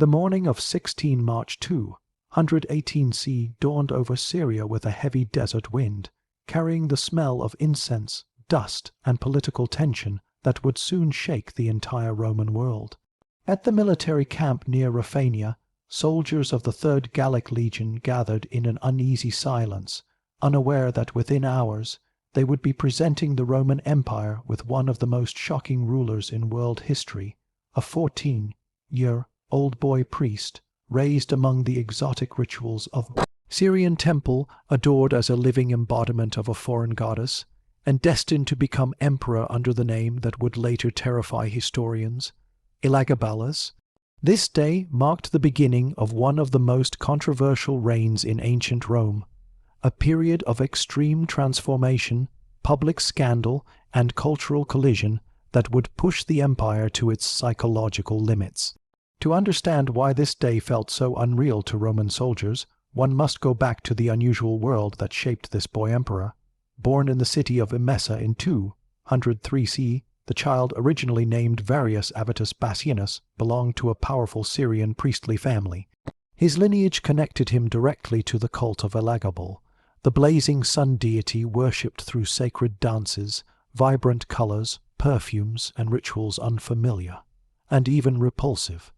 The morning of 16 March 218 C dawned over Syria with a heavy desert wind, carrying the smell of incense, dust, and political tension that would soon shake the entire Roman world. At the military camp near Raphania, soldiers of the 3rd Gallic Legion gathered in an uneasy silence, unaware that within hours they would be presenting the Roman Empire with one of the most shocking rulers in world history, a 14-year-old boy priest raised among the exotic rituals of Syrian temple, adored as a living embodiment of a foreign goddess, and destined to become emperor under the name that would later terrify historians, Elagabalus. This day marked the beginning of one of the most controversial reigns in ancient Rome, a period of extreme transformation, public scandal, and cultural collision that would push the empire to its psychological limits. To understand why this day felt so unreal to Roman soldiers, one must go back to the unusual world that shaped this boy emperor. Born in the city of Emesa in 203 C, the child, originally named Varius Avitus Bassianus, belonged to a powerful Syrian priestly family. His lineage connected him directly to the cult of Elagabal, the blazing sun deity worshipped through sacred dances, vibrant colors, perfumes, and rituals unfamiliar, and even repulsive,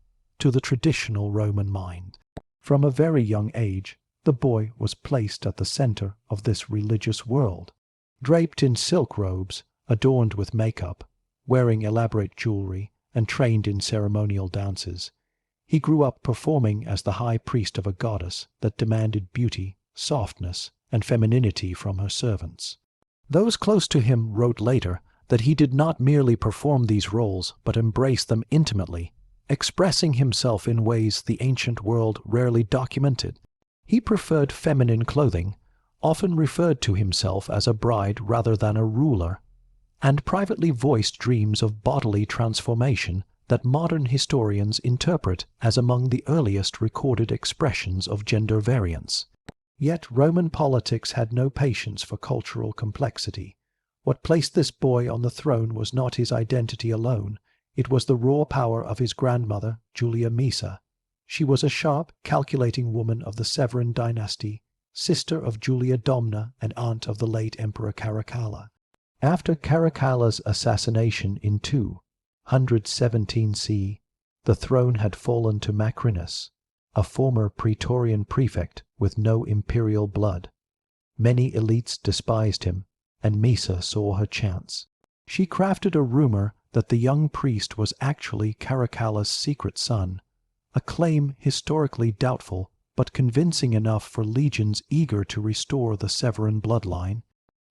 to the traditional Roman mind. From a very young age, the boy was placed at the center of this religious world. Draped in silk robes, adorned with makeup, wearing elaborate jewelry, and trained in ceremonial dances, he grew up performing as the high priest of a goddess that demanded beauty, softness, and femininity from her servants. Those close to him wrote later that he did not merely perform these roles but embrace them intimately, expressing himself in ways the ancient world rarely documented. He preferred feminine clothing, often referred to himself as a bride rather than a ruler, and privately voiced dreams of bodily transformation that modern historians interpret as among the earliest recorded expressions of gender variance. Yet Roman politics had no patience for cultural complexity. What placed this boy on the throne was not his identity alone, it was the raw power of his grandmother, Julia Maesa. She was a sharp, calculating woman of the Severan dynasty, sister of Julia Domna and aunt of the late Emperor Caracalla. After Caracalla's assassination in 217 C, the throne had fallen to Macrinus, a former praetorian prefect with no imperial blood. Many elites despised him, and Maesa saw her chance. She crafted a rumor that the young priest was actually Caracalla's secret son, a claim historically doubtful but convincing enough for legions eager to restore the Severan bloodline.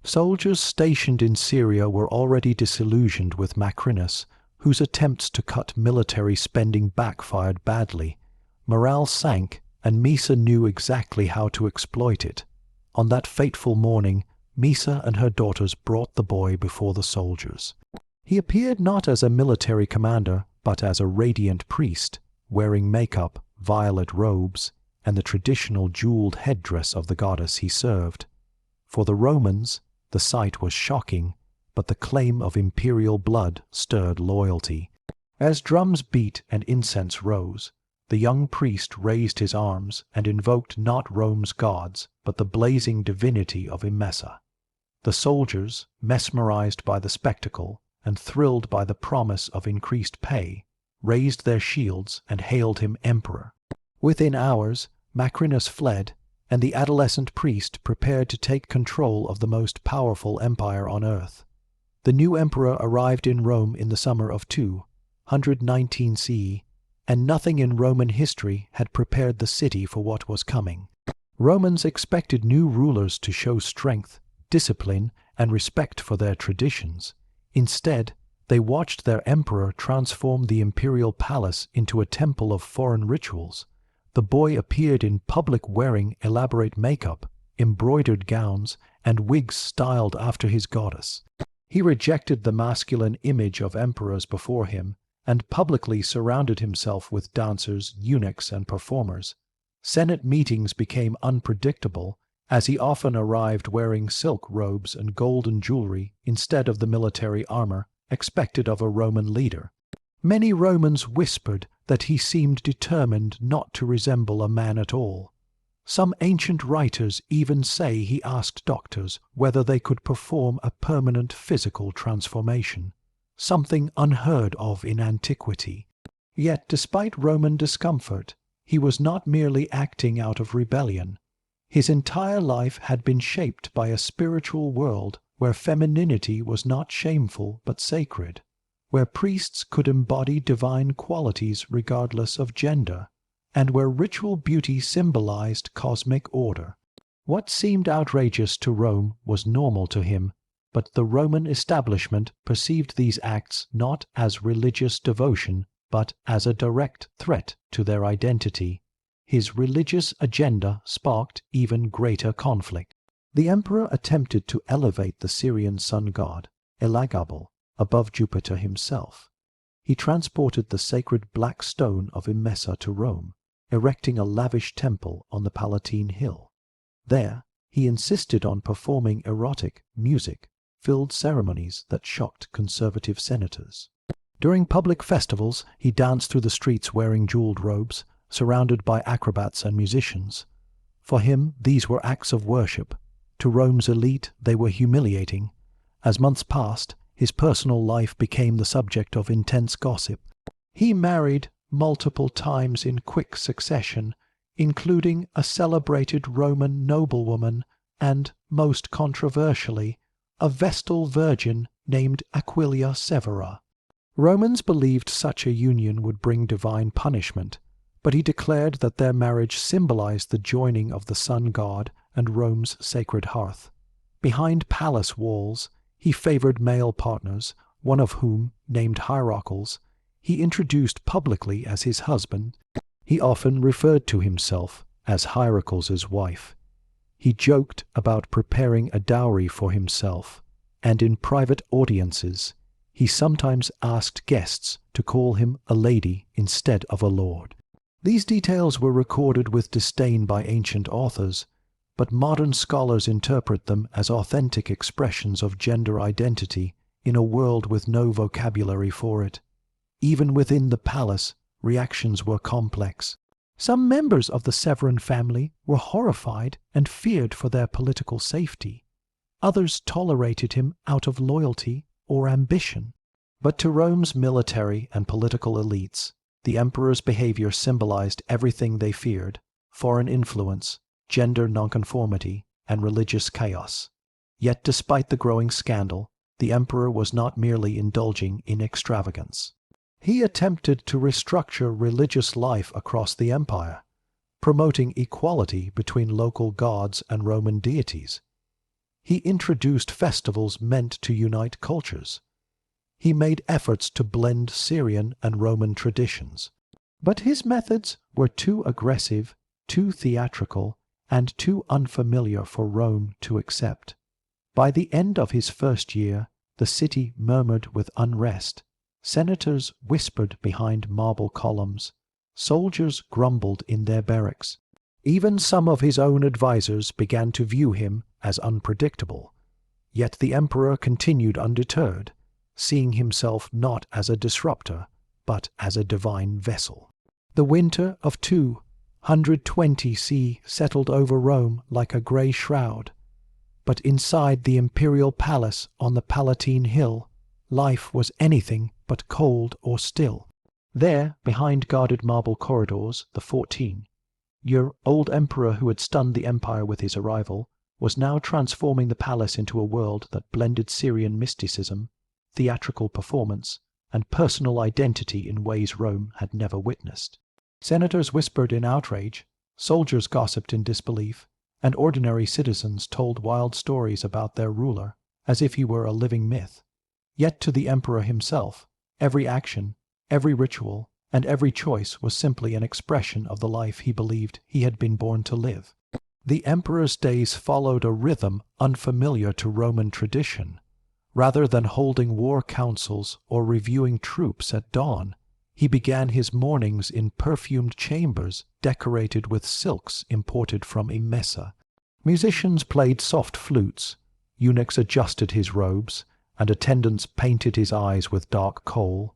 Soldiers stationed in Syria were already disillusioned with Macrinus, whose attempts to cut military spending backfired badly. Morale sank, and Maesa knew exactly how to exploit it. On that fateful morning, Maesa and her daughters brought the boy before the soldiers. He appeared not as a military commander, but as a radiant priest, wearing makeup, violet robes, and the traditional jeweled headdress of the goddess he served. For the Romans, the sight was shocking, but the claim of imperial blood stirred loyalty. As drums beat and incense rose, the young priest raised his arms and invoked not Rome's gods, but the blazing divinity of Emesa. The soldiers, mesmerized by the spectacle and thrilled by the promise of increased pay, raised their shields and hailed him emperor. Within hours, Macrinus fled, and the adolescent priest prepared to take control of the most powerful empire on earth. The new emperor arrived in Rome in the summer of 219 CE, and nothing in Roman history had prepared the city for what was coming. Romans expected new rulers to show strength, discipline, and respect for their traditions. Instead, they watched their emperor transform the imperial palace into a temple of foreign rituals. The boy appeared in public wearing elaborate makeup, embroidered gowns, and wigs styled after his goddess. He rejected the masculine image of emperors before him, and publicly surrounded himself with dancers, eunuchs, and performers. Senate meetings became unpredictable, as he often arrived wearing silk robes and golden jewelry instead of the military armor expected of a Roman leader. Many Romans whispered that he seemed determined not to resemble a man at all. Some ancient writers even say he asked doctors whether they could perform a permanent physical transformation, something unheard of in antiquity. Yet, despite Roman discomfort, he was not merely acting out of rebellion. His entire life had been shaped by a spiritual world where femininity was not shameful but sacred, where priests could embody divine qualities regardless of gender, and where ritual beauty symbolized cosmic order. What seemed outrageous to Rome was normal to him, but the Roman establishment perceived these acts not as religious devotion, but as a direct threat to their identity. His religious agenda sparked even greater conflict. The emperor attempted to elevate the Syrian sun god, Elagabal, above Jupiter himself. He transported the sacred black stone of Emesa to Rome, erecting a lavish temple on the Palatine Hill. There, he insisted on performing erotic, music-filled ceremonies that shocked conservative senators. During public festivals, he danced through the streets wearing jeweled robes, surrounded by acrobats and musicians. For him, these were acts of worship. To Rome's elite, they were humiliating. As months passed, his personal life became the subject of intense gossip. He married multiple times in quick succession, including a celebrated Roman noblewoman and, most controversially, a Vestal virgin named Aquilia Severa. Romans believed such a union would bring divine punishment, but he declared that their marriage symbolized the joining of the sun god and Rome's sacred hearth. Behind palace walls, he favored male partners, one of whom, named Hierocles, he introduced publicly as his husband. He often referred to himself as Hierocles' wife. He joked about preparing a dowry for himself, and in private audiences, he sometimes asked guests to call him a lady instead of a lord. These details were recorded with disdain by ancient authors, but modern scholars interpret them as authentic expressions of gender identity in a world with no vocabulary for it. Even within the palace, reactions were complex. Some members of the Severan family were horrified and feared for their political safety. Others tolerated him out of loyalty or ambition. But to Rome's military and political elites, the emperor's behavior symbolized everything they feared: foreign influence, gender nonconformity, and religious chaos. Yet despite the growing scandal, the emperor was not merely indulging in extravagance. He attempted to restructure religious life across the empire, promoting equality between local gods and Roman deities. He introduced festivals meant to unite cultures. He made efforts to blend Syrian and Roman traditions. But his methods were too aggressive, too theatrical, and too unfamiliar for Rome to accept. By the end of his first year, the city murmured with unrest. Senators whispered behind marble columns. Soldiers grumbled in their barracks. Even some of his own advisers began to view him as unpredictable. Yet the emperor continued undeterred, seeing himself not as a disruptor, but as a divine vessel. The winter of 220 CE settled over Rome like a grey shroud. But inside the imperial palace on the Palatine Hill, life was anything but cold or still. There, behind guarded marble corridors, the 14-year old emperor who had stunned the empire with his arrival was now transforming the palace into a world that blended Syrian mysticism, theatrical performance, and personal identity in ways Rome had never witnessed. Senators whispered in outrage, soldiers gossiped in disbelief, and ordinary citizens told wild stories about their ruler, as if he were a living myth. Yet to the emperor himself, every action, every ritual, and every choice was simply an expression of the life he believed he had been born to live. The emperor's days followed a rhythm unfamiliar to Roman tradition. Rather than holding war councils or reviewing troops at dawn, he began his mornings in perfumed chambers decorated with silks imported from Emesa. Musicians played soft flutes, eunuchs adjusted his robes, and attendants painted his eyes with dark kohl.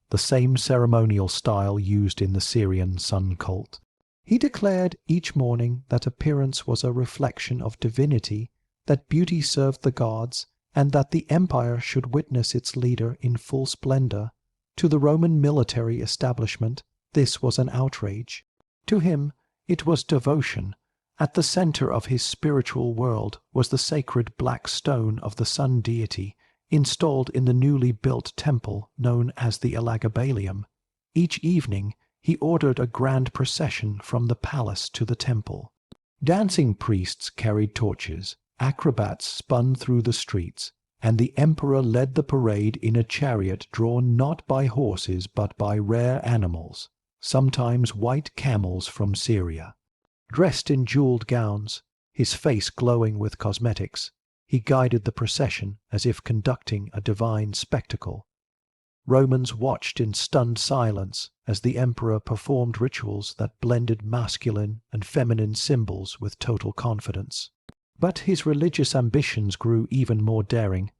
the same ceremonial style used in the Syrian sun cult. He declared each morning that appearance was a reflection of divinity, that beauty served the gods, and that the empire should witness its leader in full splendor. To the Roman military establishment, this was an outrage. To him, it was devotion. At the center of his spiritual world was the sacred black stone of the sun deity, installed in the newly built temple known as the Elagabalium. Each evening, he ordered a grand procession from the palace to the temple. Dancing priests carried torches, acrobats spun through the streets, and the emperor led the parade in a chariot drawn not by horses but by rare animals, sometimes white camels from Syria. Dressed in jeweled gowns, his face glowing with cosmetics, he guided the procession as if conducting a divine spectacle. Romans watched in stunned silence as the emperor performed rituals that blended masculine and feminine symbols with total confidence. But his religious ambitions grew even more daring.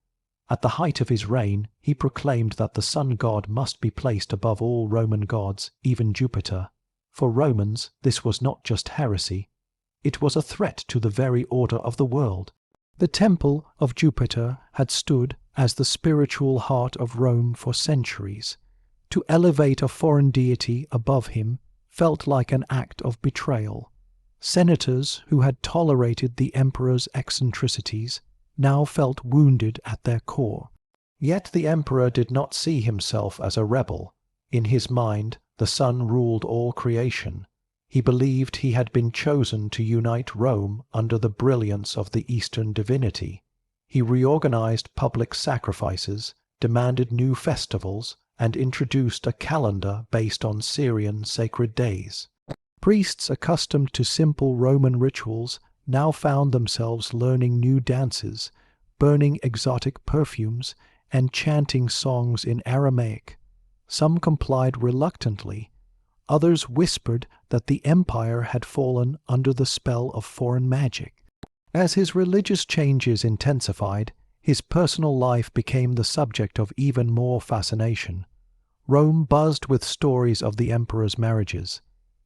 At the height of his reign, he proclaimed that the sun god must be placed above all Roman gods, even Jupiter. For Romans, this was not just heresy. It was a threat to the very order of the world. The temple of Jupiter had stood as the spiritual heart of Rome for centuries. To elevate a foreign deity above him felt like an act of betrayal. Senators who had tolerated the emperor's eccentricities now felt wounded at their core. Yet the emperor did not see himself as a rebel. In his mind, the sun ruled all creation. He believed he had been chosen to unite Rome under the brilliance of the Eastern divinity. He reorganized public sacrifices, demanded new festivals, and introduced a calendar based on Syrian sacred days. Priests accustomed to simple Roman rituals now found themselves learning new dances, burning exotic perfumes, and chanting songs in Aramaic. Some complied reluctantly. Others whispered that the empire had fallen under the spell of foreign magic. As his religious changes intensified, his personal life became the subject of even more fascination. Rome buzzed with stories of the emperor's marriages.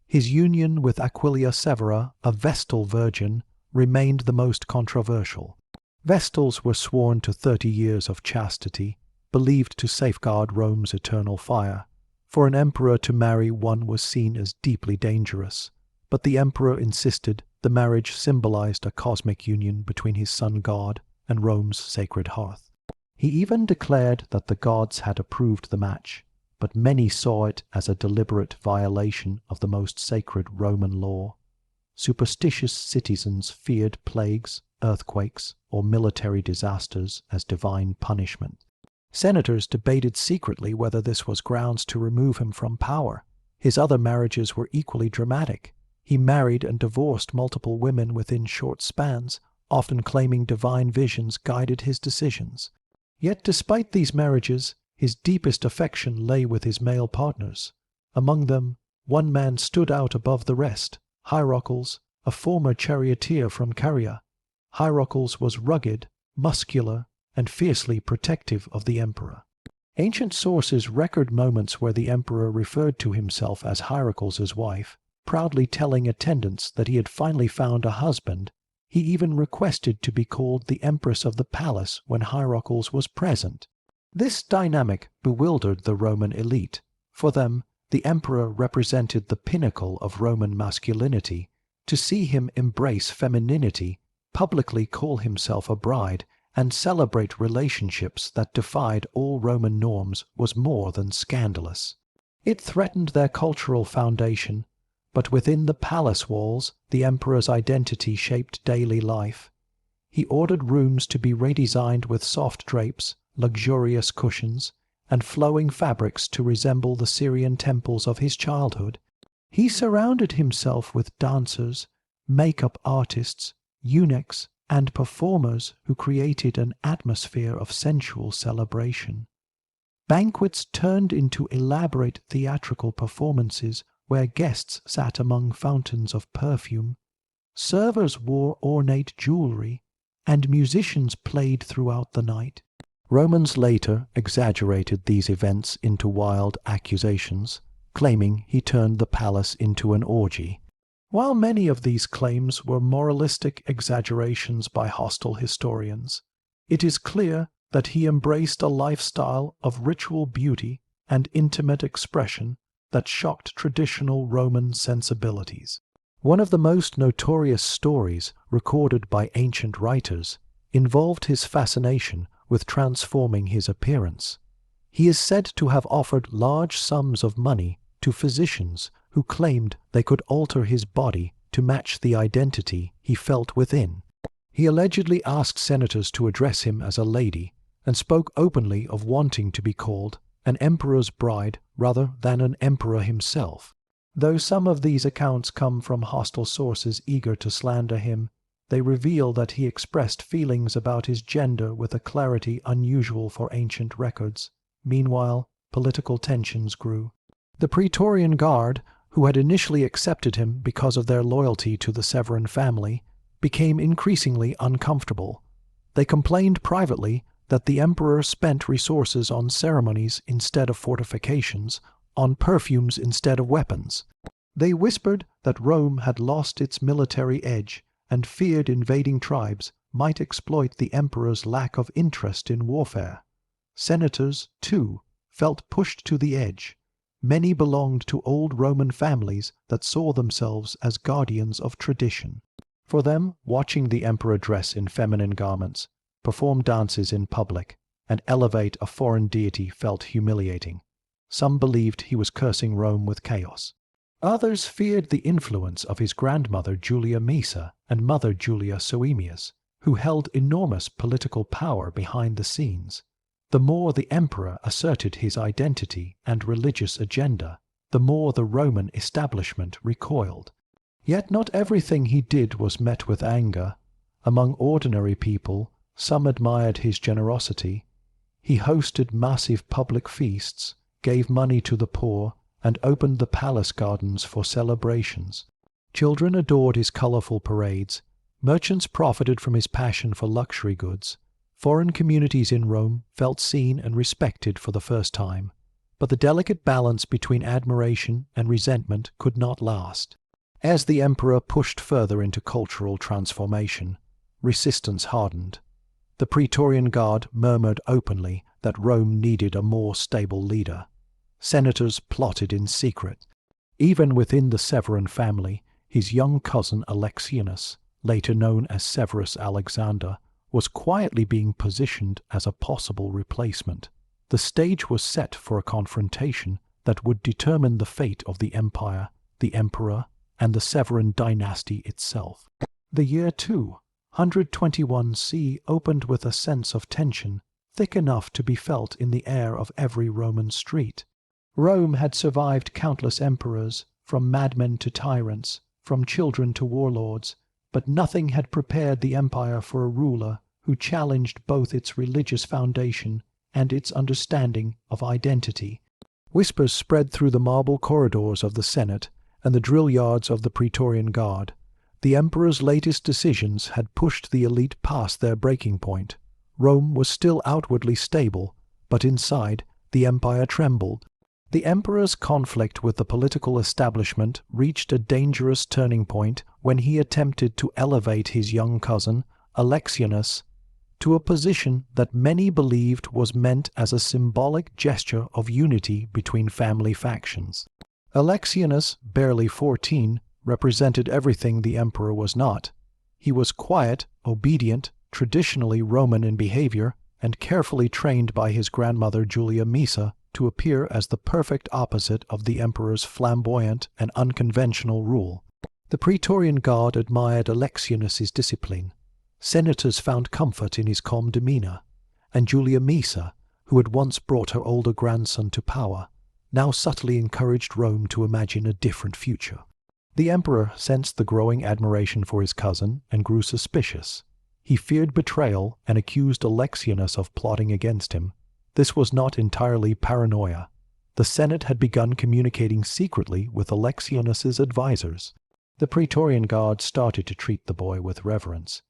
His union with Aquilia Severa, a Vestal virgin, remained the most controversial. Vestals were sworn to 30 years of chastity, believed to safeguard Rome's eternal fire. For an emperor to marry one was seen as deeply dangerous, but the emperor insisted the marriage symbolized a cosmic union between his sun god and Rome's sacred hearth. He even declared that the gods had approved the match, but many saw it as a deliberate violation of the most sacred Roman law. Superstitious citizens feared plagues, earthquakes, or military disasters as divine punishment. Senators debated secretly whether this was grounds to remove him from power. His other marriages were equally dramatic. He married and divorced multiple women within short spans, often claiming divine visions guided his decisions. Yet despite these marriages, his deepest affection lay with his male partners. Among them, one man stood out above the rest, Hierocles, a former charioteer from Caria. Hierocles was rugged, muscular, and fiercely protective of the emperor. Ancient sources record moments where the emperor referred to himself as Hierocles' wife, proudly telling attendants that he had finally found a husband. He even requested to be called the Empress of the Palace when Hierocles was present. This dynamic bewildered the Roman elite. For them, the emperor represented the pinnacle of Roman masculinity. To see him embrace femininity, publicly call himself a bride, and celebrate relationships that defied all Roman norms was more than scandalous. It threatened their cultural foundation, but within the palace walls, the emperor's identity shaped daily life. He ordered rooms to be redesigned with soft drapes, luxurious cushions, and flowing fabrics to resemble the Syrian temples of his childhood. He surrounded himself with dancers, makeup artists, eunuchs, and performers who created an atmosphere of sensual celebration. Banquets turned into elaborate theatrical performances where guests sat among fountains of perfume. Servers wore ornate jewelry, and musicians played throughout the night. Romans later exaggerated these events into wild accusations, claiming he turned the palace into an orgy. While many of these claims were moralistic exaggerations by hostile historians, it is clear that he embraced a lifestyle of ritual beauty and intimate expression that shocked traditional Roman sensibilities. One of the most notorious stories recorded by ancient writers involved his fascination with transforming his appearance. He is said to have offered large sums of money to physicians who claimed they could alter his body to match the identity he felt within. He allegedly asked senators to address him as a lady and spoke openly of wanting to be called an emperor's bride rather than an emperor himself. Though some of these accounts come from hostile sources eager to slander him, they reveal that he expressed feelings about his gender with a clarity unusual for ancient records. Meanwhile, political tensions grew. The Praetorian Guard, who had initially accepted him because of their loyalty to the Severan family, became increasingly uncomfortable. They complained privately that the emperor spent resources on ceremonies instead of fortifications, on perfumes instead of weapons. They whispered that Rome had lost its military edge and feared invading tribes might exploit the emperor's lack of interest in warfare. Senators, too, felt pushed to the edge. Many belonged to old Roman families that saw themselves as guardians of tradition. For them, watching the emperor dress in feminine garments, perform dances in public, and elevate a foreign deity felt humiliating. Some believed he was cursing Rome with chaos. Others feared the influence of his grandmother Julia Maesa and mother Julia Soaemias, who held enormous political power behind the scenes. The more the emperor asserted his identity and religious agenda, the more the Roman establishment recoiled. Yet not everything he did was met with anger. Among ordinary people, some admired his generosity. He hosted massive public feasts, gave money to the poor, and opened the palace gardens for celebrations. Children adored his colorful parades. Merchants profited from his passion for luxury goods. Foreign communities in Rome felt seen and respected for the first time. But the delicate balance between admiration and resentment could not last. As the emperor pushed further into cultural transformation, resistance hardened. The Praetorian Guard murmured openly that Rome needed a more stable leader. Senators plotted in secret. Even within the Severan family, his young cousin Alexianus, later known as Severus Alexander, was quietly being positioned as a possible replacement. The stage was set for a confrontation that would determine the fate of the empire, the emperor, and the Severan dynasty itself. The year 221 C opened with a sense of tension, thick enough to be felt in the air of every Roman street. Rome had survived countless emperors, from madmen to tyrants, from children to warlords, but nothing had prepared the empire for a ruler who challenged both its religious foundation and its understanding of identity. Whispers spread through the marble corridors of the Senate and the drill yards of the Praetorian Guard. The emperor's latest decisions had pushed the elite past their breaking point. Rome was still outwardly stable, but inside, the empire trembled. The emperor's conflict with the political establishment reached a dangerous turning point when he attempted to elevate his young cousin, Alexianus, to a position that many believed was meant as a symbolic gesture of unity between family factions. Alexianus, barely 14, represented everything the emperor was not. He was quiet, obedient, traditionally Roman in behavior, and carefully trained by his grandmother Julia Maesa to appear as the perfect opposite of the emperor's flamboyant and unconventional rule. The Praetorian Guard admired Alexianus's discipline. Senators found comfort in his calm demeanor, and Julia Maesa, who had once brought her older grandson to power, now subtly encouraged Rome to imagine a different future. The emperor sensed the growing admiration for his cousin and grew suspicious. He feared betrayal and accused Alexianus of plotting against him. This was not entirely paranoia. The Senate had begun communicating secretly with Alexianus's advisors. The Praetorian Guard started to treat the boy with reverence.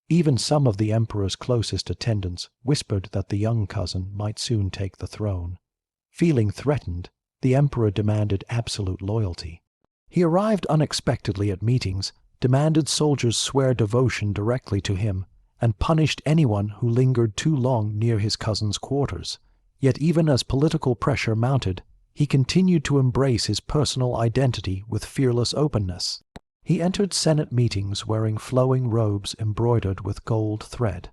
Even some of the emperor's closest attendants whispered that the young cousin might soon take the throne. Feeling threatened, the emperor demanded absolute loyalty. He arrived unexpectedly at meetings, demanded soldiers swear devotion directly to him, and punished anyone who lingered too long near his cousin's quarters. Yet even as political pressure mounted, he continued to embrace his personal identity with fearless openness. He entered Senate meetings wearing flowing robes embroidered with gold thread.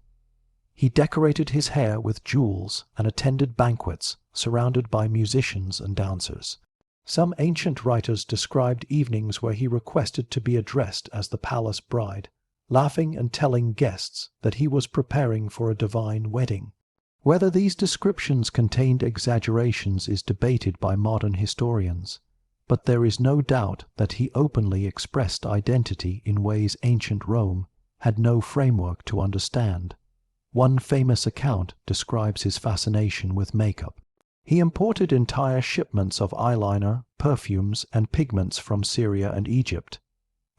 He decorated his hair with jewels and attended banquets surrounded by musicians and dancers. Some ancient writers described evenings where he requested to be addressed as the palace bride, laughing and telling guests that he was preparing for a divine wedding. Whether these descriptions contained exaggerations is debated by modern historians, but there is no doubt that he openly expressed identity in ways ancient Rome had no framework to understand. One famous account describes his fascination with makeup. He imported entire shipments of eyeliner, perfumes, and pigments from Syria and Egypt.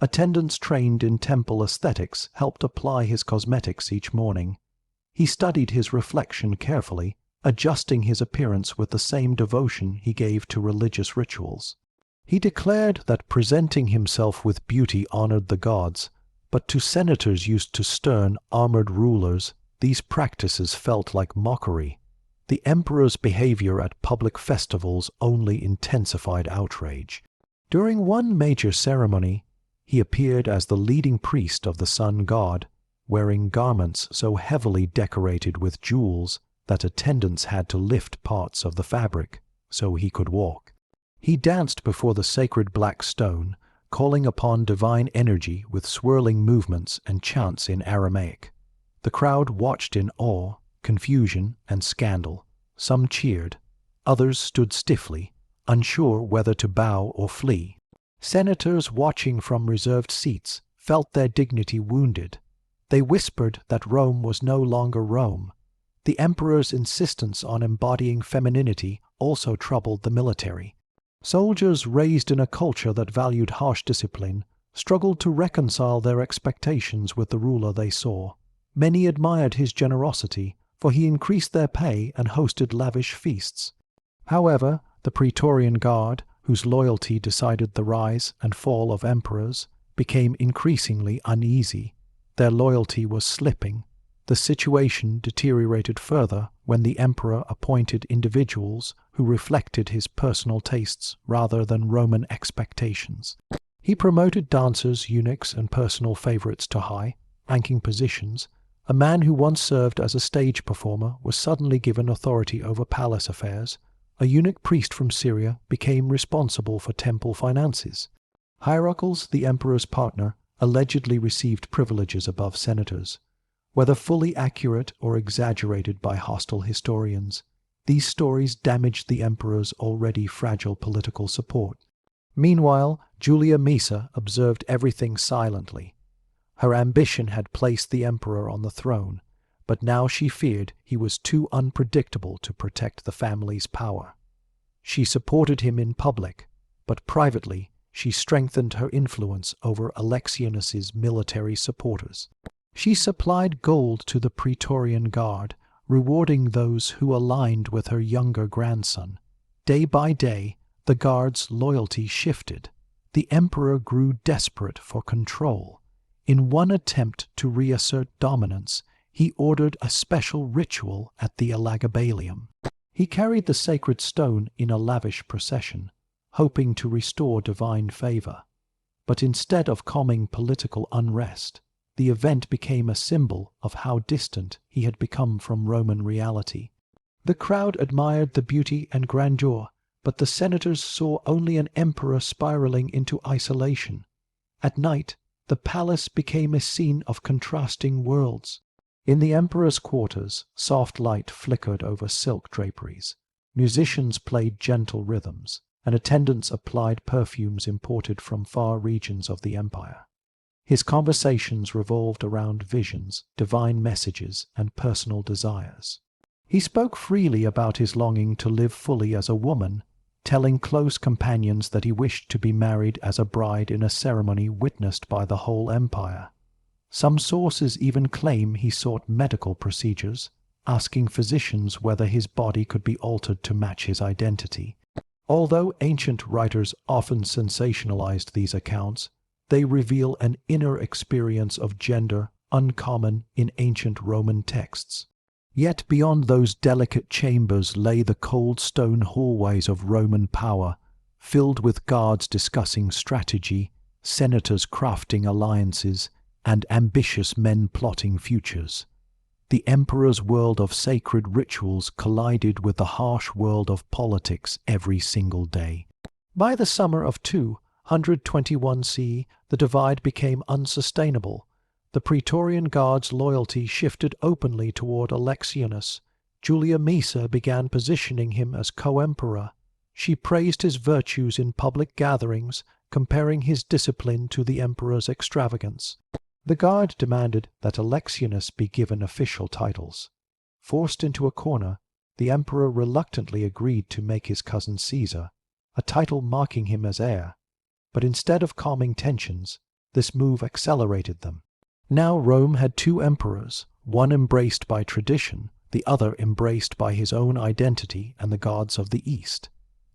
Attendants trained in temple aesthetics helped apply his cosmetics each morning. He studied his reflection carefully, adjusting his appearance with the same devotion he gave to religious rituals. He declared that presenting himself with beauty honored the gods, but to senators used to stern, armored rulers, these practices felt like mockery. The emperor's behavior at public festivals only intensified outrage. During one major ceremony, he appeared as the leading priest of the sun god, wearing garments so heavily decorated with jewels that attendants had to lift parts of the fabric so he could walk. He danced before the sacred black stone, calling upon divine energy with swirling movements and chants in Aramaic. The crowd watched in awe, confusion, and scandal. Some cheered, others stood stiffly, unsure whether to bow or flee. Senators watching from reserved seats felt their dignity wounded. They whispered that Rome was no longer Rome. The emperor's insistence on embodying femininity also troubled the military. Soldiers raised in a culture that valued harsh discipline struggled to reconcile their expectations with the ruler they saw. Many admired his generosity, for he increased their pay and hosted lavish feasts. However, the Praetorian Guard, whose loyalty decided the rise and fall of emperors, became increasingly uneasy. Their loyalty was slipping. The situation deteriorated further when the emperor appointed individuals who reflected his personal tastes rather than Roman expectations. He promoted dancers, eunuchs, and personal favorites to high-ranking positions. A man who once served as a stage performer was suddenly given authority over palace affairs. A eunuch priest from Syria became responsible for temple finances. Hierocles, the emperor's partner, allegedly received privileges above senators. Whether fully accurate or exaggerated by hostile historians, these stories damaged the emperor's already fragile political support. Meanwhile, Julia Maesa observed everything silently. Her ambition had placed the emperor on the throne, but now she feared he was too unpredictable to protect the family's power. She supported him in public, but privately she strengthened her influence over Alexianus's military supporters. She supplied gold to the Praetorian Guard, rewarding those who aligned with her younger grandson. Day by day, the Guard's loyalty shifted. The emperor grew desperate for control. In one attempt to reassert dominance, he ordered a special ritual at the Elagabalium. He carried the sacred stone in a lavish procession, hoping to restore divine favor. But instead of calming political unrest, the event became a symbol of how distant he had become from Roman reality. The crowd admired the beauty and grandeur, but the senators saw only an emperor spiraling into isolation. At night, the palace became a scene of contrasting worlds. In the emperor's quarters, soft light flickered over silk draperies. Musicians played gentle rhythms, and attendants applied perfumes imported from far regions of the empire. His conversations revolved around visions, divine messages, and personal desires. He spoke freely about his longing to live fully as a woman, telling close companions that he wished to be married as a bride in a ceremony witnessed by the whole empire. Some sources even claim he sought medical procedures, asking physicians whether his body could be altered to match his identity. Although ancient writers often sensationalized these accounts, they reveal an inner experience of gender uncommon in ancient Roman texts. Yet beyond those delicate chambers lay the cold stone hallways of Roman power, filled with guards discussing strategy, senators crafting alliances, and ambitious men plotting futures. The emperor's world of sacred rituals collided with the harsh world of politics every single day. By the summer of 221 CE, the divide became unsustainable. The Praetorian Guard's loyalty shifted openly toward Alexianus. Julia Maesa began positioning him as co-emperor. She praised his virtues in public gatherings, comparing his discipline to the emperor's extravagance. The Guard demanded that Alexianus be given official titles. Forced into a corner, the emperor reluctantly agreed to make his cousin Caesar, a title marking him as heir. But instead of calming tensions, this move accelerated them. Now Rome had two emperors, one embraced by tradition, the other embraced by his own identity and the gods of the East.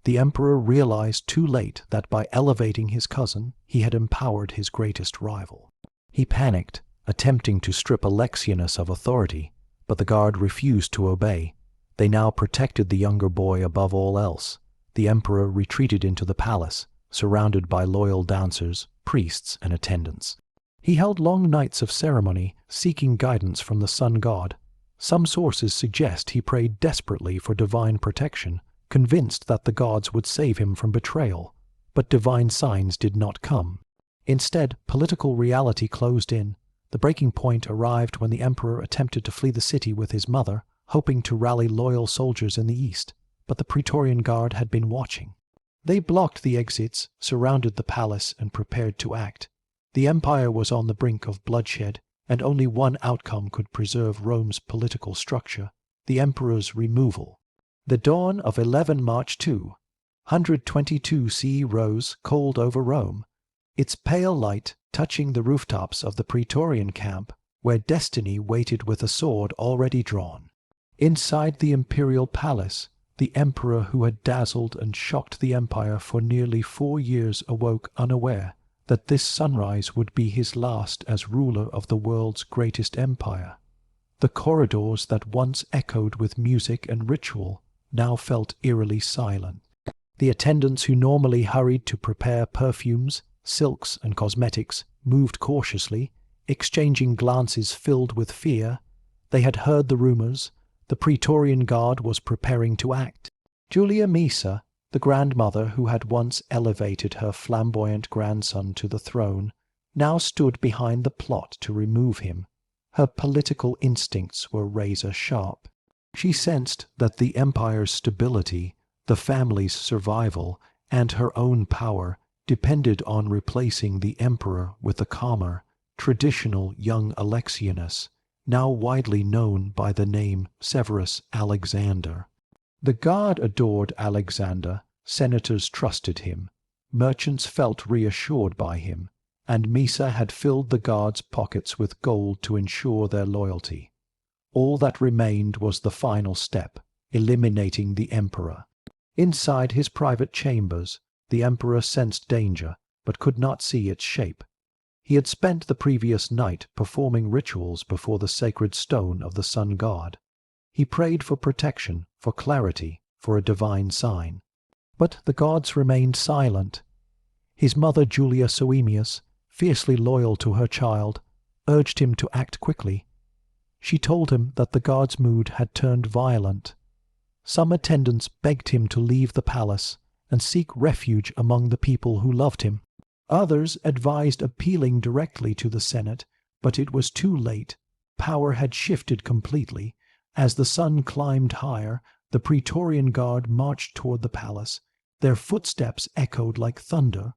The emperor realized too late that by elevating his cousin, he had empowered his greatest rival. He panicked, attempting to strip Alexianus of authority, but the Guard refused to obey. They now protected the younger boy above all else. The emperor retreated into the palace, surrounded by loyal dancers, priests, and attendants. He held long nights of ceremony, seeking guidance from the sun god. Some sources suggest he prayed desperately for divine protection, convinced that the gods would save him from betrayal. But divine signs did not come. Instead, political reality closed in. The breaking point arrived when the emperor attempted to flee the city with his mother, hoping to rally loyal soldiers in the east, but the Praetorian Guard had been watching. They blocked the exits, surrounded the palace, and prepared to act. The empire was on the brink of bloodshed, and only one outcome could preserve Rome's political structure: the emperor's removal. The dawn of 11 March 222 CE rose cold over Rome, its pale light touching the rooftops of the Praetorian camp, where destiny waited with a sword already drawn. Inside the imperial palace, the emperor who had dazzled and shocked the empire for nearly 4 years awoke unaware that this sunrise would be his last as ruler of the world's greatest empire. The corridors that once echoed with music and ritual now felt eerily silent. The attendants who normally hurried to prepare perfumes, silks, and cosmetics moved cautiously, exchanging glances filled with fear. They had heard the rumors. The Praetorian Guard was preparing to act. Julia Maesa, the grandmother who had once elevated her flamboyant grandson to the throne, now stood behind the plot to remove him. Her political instincts were razor-sharp. She sensed that the empire's stability, the family's survival, and her own power depended on replacing the emperor with the calmer, traditional young Alexianus, now widely known by the name Severus Alexander. The Guard adored Alexander, senators trusted him, merchants felt reassured by him, and Maesa had filled the Guard's pockets with gold to ensure their loyalty. All that remained was the final step, eliminating the emperor. Inside his private chambers, the emperor sensed danger, but could not see its shape. He had spent the previous night performing rituals before the sacred stone of the sun god. He prayed for protection, for clarity, for a divine sign. But the gods remained silent. His mother Julia Soemius, fiercely loyal to her child, urged him to act quickly. She told him that the god's mood had turned violent. Some attendants begged him to leave the palace and seek refuge among the people who loved him. Others advised appealing directly to the Senate, but it was too late. Power had shifted completely. As the sun climbed higher, the Praetorian Guard marched toward the palace. Their footsteps echoed like thunder.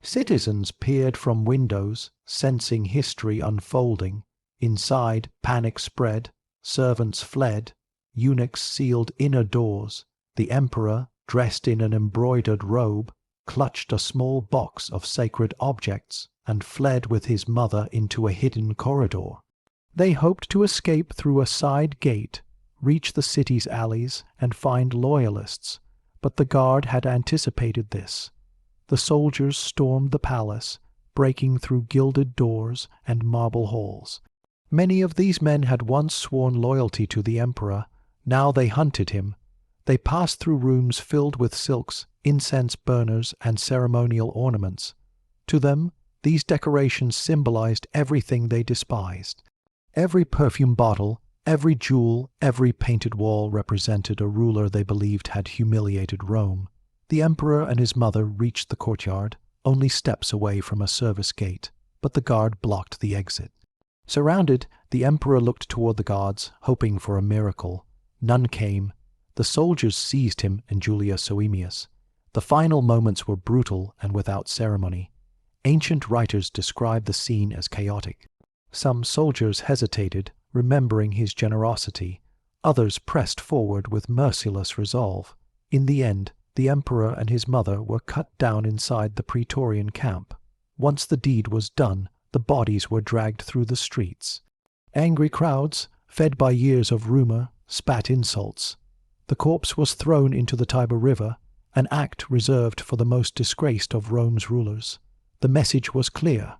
Citizens peered from windows, sensing history unfolding. Inside, panic spread. Servants fled. Eunuchs sealed inner doors. The emperor, dressed in an embroidered robe, clutched a small box of sacred objects, and fled with his mother into a hidden corridor. They hoped to escape through a side gate, reach the city's alleys, and find loyalists, but the guard had anticipated this. The soldiers stormed the palace, breaking through gilded doors and marble halls. Many of these men had once sworn loyalty to the emperor. Now they hunted him. They passed through rooms filled with silks, incense burners, and ceremonial ornaments. To them, these decorations symbolized everything they despised. Every perfume bottle, every jewel, every painted wall represented a ruler they believed had humiliated Rome. The emperor and his mother reached the courtyard, only steps away from a service gate, but the guard blocked the exit. Surrounded, the emperor looked toward the guards, hoping for a miracle. None came. The soldiers seized him and Julius Soemius. The final moments were brutal and without ceremony. Ancient writers describe the scene as chaotic. Some soldiers hesitated, remembering his generosity. Others pressed forward with merciless resolve. In the end, the emperor and his mother were cut down inside the Praetorian camp. Once the deed was done, the bodies were dragged through the streets. Angry crowds, fed by years of rumor, spat insults. The corpse was thrown into the Tiber River, an act reserved for the most disgraced of Rome's rulers. The message was clear.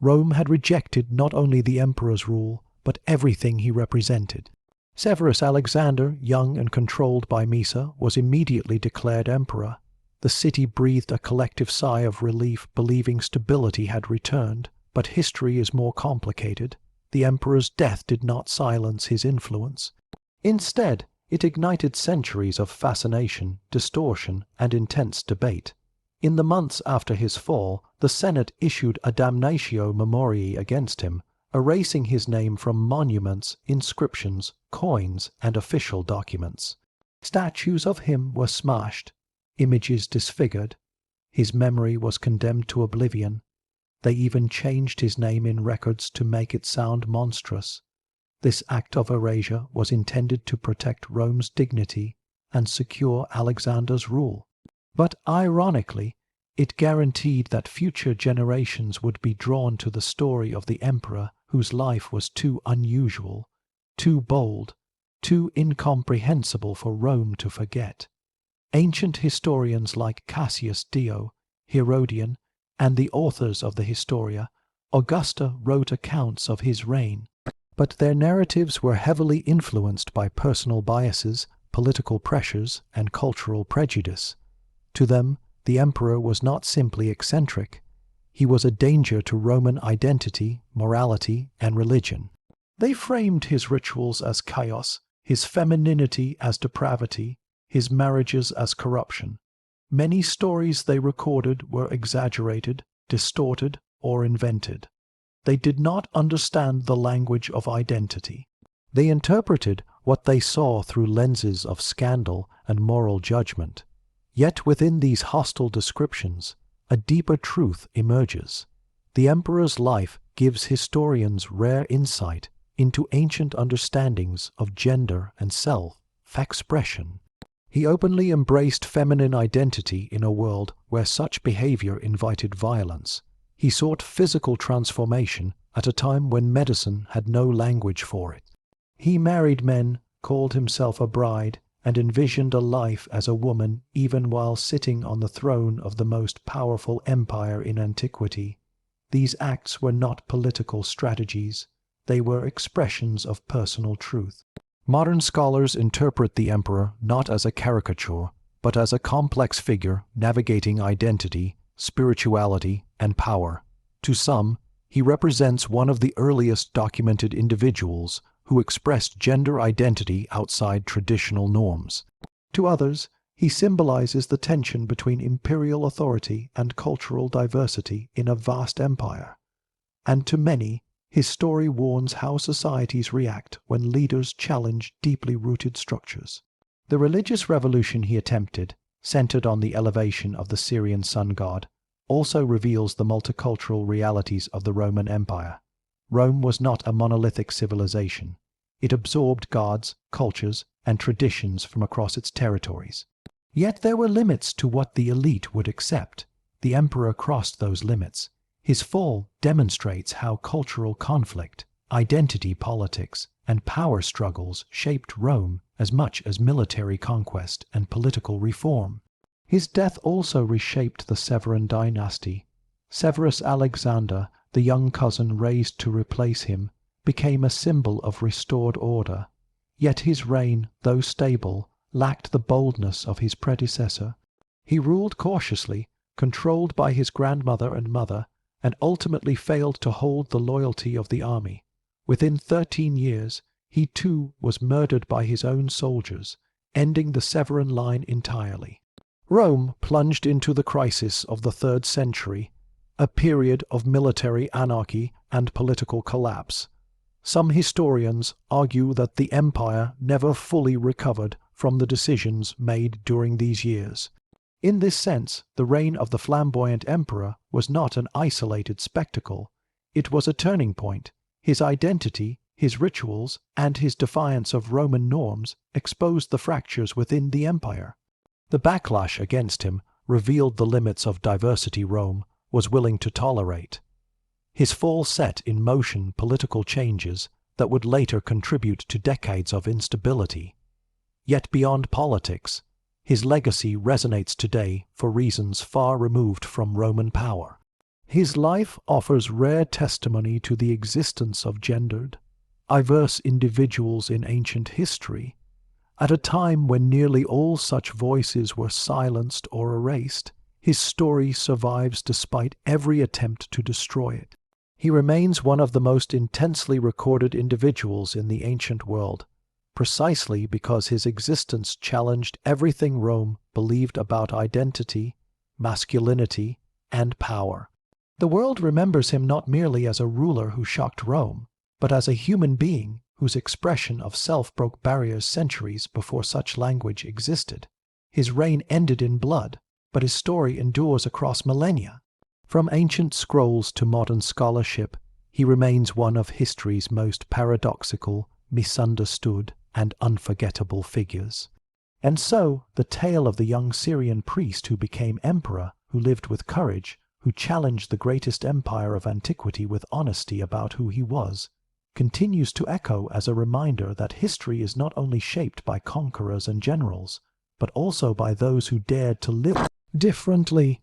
Rome had rejected not only the emperor's rule, but everything he represented. Severus Alexander, young and controlled by Mysa, was immediately declared emperor. The city breathed a collective sigh of relief, believing stability had returned. But history is more complicated. The emperor's death did not silence his influence. Instead, it ignited centuries of fascination, distortion, and intense debate. In the months after his fall, the Senate issued a damnatio memoriae against him, erasing his name from monuments, inscriptions, coins, and official documents. Statues of him were smashed, images disfigured. His memory was condemned to oblivion. They even changed his name in records to make it sound monstrous. This act of erasure was intended to protect Rome's dignity and secure Alexander's rule. But ironically, it guaranteed that future generations would be drawn to the story of the emperor whose life was too unusual, too bold, too incomprehensible for Rome to forget. Ancient historians like Cassius Dio, Herodian, and the authors of the Historia, Augusta wrote accounts of his reign, but their narratives were heavily influenced by personal biases, political pressures, and cultural prejudice. To them, the emperor was not simply eccentric. He was a danger to Roman identity, morality, and religion. They framed his rituals as chaos, his femininity as depravity, his marriages as corruption. Many stories they recorded were exaggerated, distorted, or invented. They did not understand the language of identity. They interpreted what they saw through lenses of scandal and moral judgment. Yet within these hostile descriptions, a deeper truth emerges. The emperor's life gives historians rare insight into ancient understandings of gender and self-expression. He openly embraced feminine identity in a world where such behavior invited violence. He sought physical transformation at a time when medicine had no language for it. He married men, called himself a bride, and envisioned a life as a woman even while sitting on the throne of the most powerful empire in antiquity. These acts were not political strategies. They were expressions of personal truth. Modern scholars interpret the emperor not as a caricature, but as a complex figure navigating identity, spirituality, and power. To some, he represents one of the earliest documented individuals who expressed gender identity outside traditional norms. To others, he symbolizes the tension between imperial authority and cultural diversity in a vast empire. And to many, his story warns how societies react when leaders challenge deeply rooted structures. The religious revolution he attempted, centered on the elevation of the Syrian sun god, also reveals the multicultural realities of the Roman Empire. Rome was not a monolithic civilization. It absorbed gods, cultures, and traditions from across its territories. Yet there were limits to what the elite would accept. The emperor crossed those limits. His fall demonstrates how cultural conflict, identity politics, and power struggles shaped Rome as much as military conquest and political reform. His death also reshaped the Severan dynasty. Severus Alexander, the young cousin raised to replace him, became a symbol of restored order. Yet his reign, though stable, lacked the boldness of his predecessor. He ruled cautiously, controlled by his grandmother and mother, and ultimately failed to hold the loyalty of the army. Within 13 years, he too was murdered by his own soldiers, ending the Severan line entirely. Rome plunged into the crisis of the 3rd century, a period of military anarchy and political collapse. Some historians argue that the empire never fully recovered from the decisions made during these years. In this sense, the reign of the flamboyant emperor was not an isolated spectacle. It was a turning point. His identity, his rituals, and his defiance of Roman norms exposed the fractures within the empire. The backlash against him revealed the limits of diversity Rome was willing to tolerate. His fall set in motion political changes that would later contribute to decades of instability. Yet beyond politics, his legacy resonates today for reasons far removed from Roman power. His life offers rare testimony to the existence of gendered, diverse individuals in ancient history. At a time when nearly all such voices were silenced or erased, his story survives despite every attempt to destroy it. He remains one of the most intensely recorded individuals in the ancient world, precisely because his existence challenged everything Rome believed about identity, masculinity, and power. The world remembers him not merely as a ruler who shocked Rome, but as a human being whose expression of self broke barriers centuries before such language existed. His reign ended in blood, but his story endures across millennia. From ancient scrolls to modern scholarship, he remains one of history's most paradoxical, misunderstood, and unforgettable figures. And so, the tale of the young Syrian priest who became emperor, who lived with courage, who challenged the greatest empire of antiquity with honesty about who he was, continues to echo as a reminder that history is not only shaped by conquerors and generals, but also by those who dared to live differently.